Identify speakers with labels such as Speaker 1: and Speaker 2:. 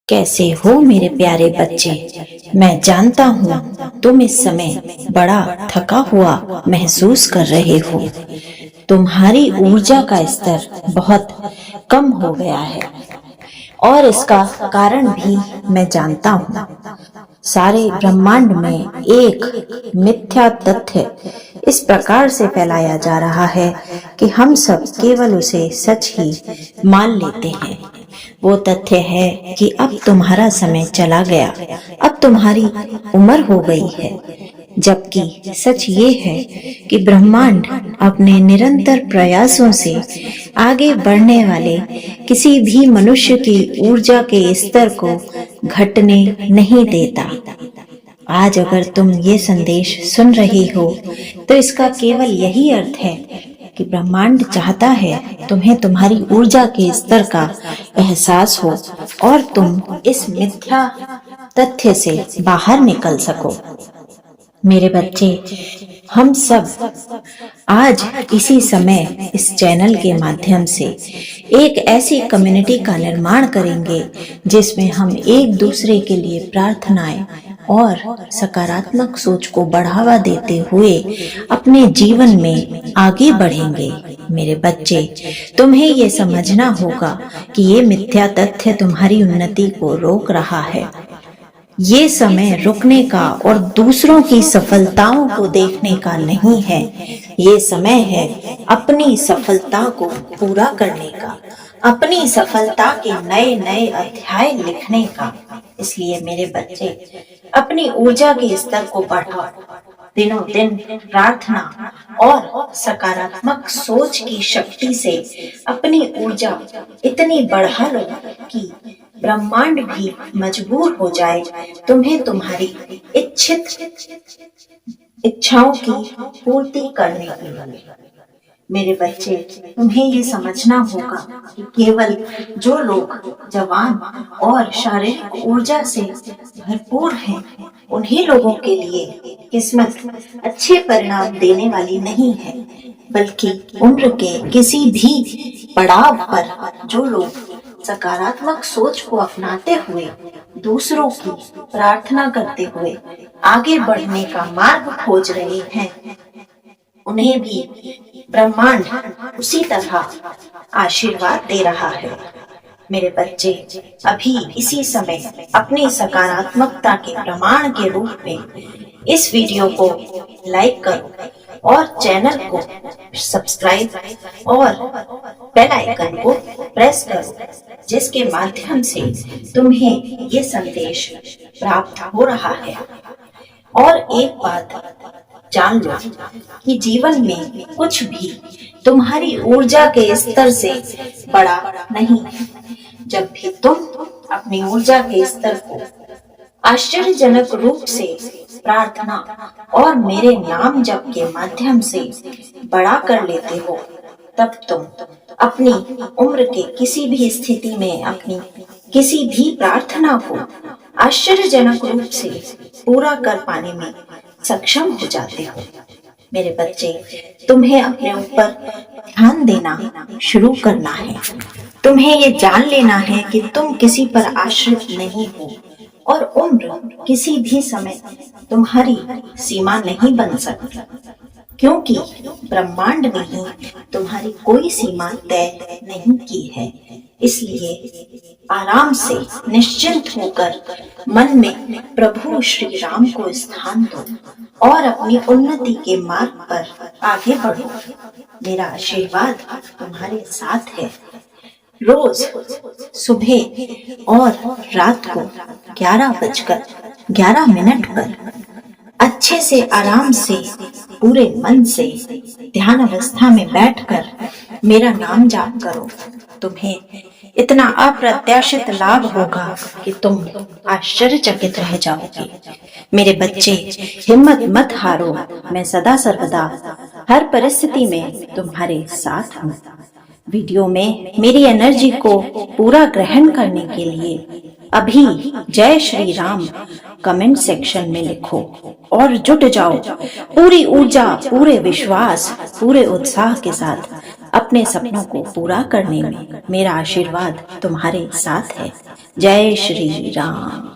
Speaker 1: कैसे हो मेरे प्यारे बच्चे। मैं जानता हूँ तुम इस समय बड़ा थका हुआ महसूस कर रहे हो। तुम्हारी ऊर्जा का स्तर बहुत कम हो गया है और इसका कारण भी मैं जानता हूँ। सारे ब्रह्मांड में एक मिथ्या तथ्य इस प्रकार से फैलाया जा रहा है कि हम सब केवल उसे सच ही मान लेते हैं। वो तथ्य है कि अब तुम्हारा समय चला गया, अब तुम्हारी उम्र हो गई है, जबकि सच ये है कि ब्रह्मांड अपने निरंतर प्रयासों से आगे बढ़ने वाले किसी भी मनुष्य की ऊर्जा के स्तर को घटने नहीं देता। आज अगर तुम ये संदेश सुन रही हो तो इसका केवल यही अर्थ है कि ब्रह्मांड चाहता है तुम्हें तुम्हारी ऊर्जा के स्तर का एहसास हो और तुम इस मिथ्या तथ्य से बाहर निकल सको। मेरे बच्चे, हम सब आज इसी समय इस चैनल के माध्यम से एक ऐसी कम्युनिटी का निर्माण करेंगे जिसमें हम एक दूसरे के लिए प्रार्थनाएं और सकारात्मक सोच को बढ़ावा देते हुए अपने जीवन में आगे बढ़ेंगे। मेरे बच्चे, तुम्हें ये समझना होगा कि ये मिथ्या तथ्य तुम्हारी उन्नति को रोक रहा है। ये समय रुकने का और दूसरों की सफलताओं को देखने का नहीं है। ये समय है अपनी सफलता को पूरा करने का, अपनी सफलता के नए नए अध्याय लिखने का। इसलिए मेरे बच्चे, अपनी ऊर्जा के स्तर को बढ़ाओ। दिनों दिन प्रार्थना और सकारात्मक सोच की शक्ति से अपनी ऊर्जा इतनी बढ़ा लो कि ब्रह्मांड भी मजबूर हो जाए तुम्हें तुम्हारी इच्छाओं की पूर्ति करने के लिए। मेरे बच्चे, तुम्हें ये समझना होगा कि केवल जो लोग जवान और शारीरिक ऊर्जा से भरपूर हैं, उन्हीं लोगों के लिए किस्मत अच्छे परिणाम देने वाली नहीं है, बल्कि उम्र के किसी भी पड़ाव पर जो लोग सकारात्मक सोच को अपनाते हुए दूसरों की प्रार्थना करते हुए आगे बढ़ने का मार्ग खोज रहे हैं, उन्हें भी ब्रह्मांड उसी तरह आशीर्वाद दे रहा है। मेरे बच्चे, अभी इसी समय अपनी सकारात्मकता के प्रमाण के रूप में इस वीडियो को लाइक करो और चैनल को सब्सक्राइब और बेल आइकन को प्रेस करो, जिसके माध्यम से तुम्हें ये संदेश प्राप्त हो रहा है। और एक बात जान लो कि जीवन में कुछ भी तुम्हारी ऊर्जा के स्तर से बड़ा नहीं है। जब भी तुम अपनी ऊर्जा के स्तर को आश्चर्यजनक रूप से प्रार्थना और मेरे नाम जप के माध्यम से बड़ा कर लेते हो, तब तुम अपनी उम्र के किसी भी स्थिति में अपनी किसी भी प्रार्थना को आश्चर्यजनक रूप से पूरा कर पाने में सक्षम हो जाते हो। मेरे बच्चे, तुम्हें अपने ऊपर ध्यान देना शुरू करना है। तुम्हें ये जान लेना है कि तुम किसी पर आश्रित नहीं हो और उम्र किसी भी समय तुम्हारी सीमा नहीं बन सकती, क्योंकि ब्रह्मांड ने ही तुम्हारी कोई सीमा तय नहीं की है। इसलिए आराम से निश्चिंत होकर मन में प्रभु श्री राम को स्थान दो और अपनी उन्नति के मार्ग पर आगे बढ़ो। मेरा आशीर्वाद तुम्हारे साथ है। रोज सुबह और रात को 11:11 पर अच्छे से आराम से पूरे मन से ध्यान अवस्था में बैठकर मेरा नाम जाप करो। तुम्हें इतना अप्रत्याशित लाभ होगा कि तुम आश्चर्यचकित रह जाओगे। मेरे बच्चे, हिम्मत मत हारो। मैं सदा सर्वदा हर परिस्थिति में तुम्हारे साथ हूँ। वीडियो में मेरी एनर्जी को पूरा ग्रहण करने के लिए अभी जय श्री राम कमेंट सेक्शन में लिखो और जुट जाओ पूरी ऊर्जा, पूरे विश्वास, पूरे उत्साह के साथ अपने सपनों को पूरा करने में मेरा आशीर्वाद तुम्हारे साथ है। जय श्री राम।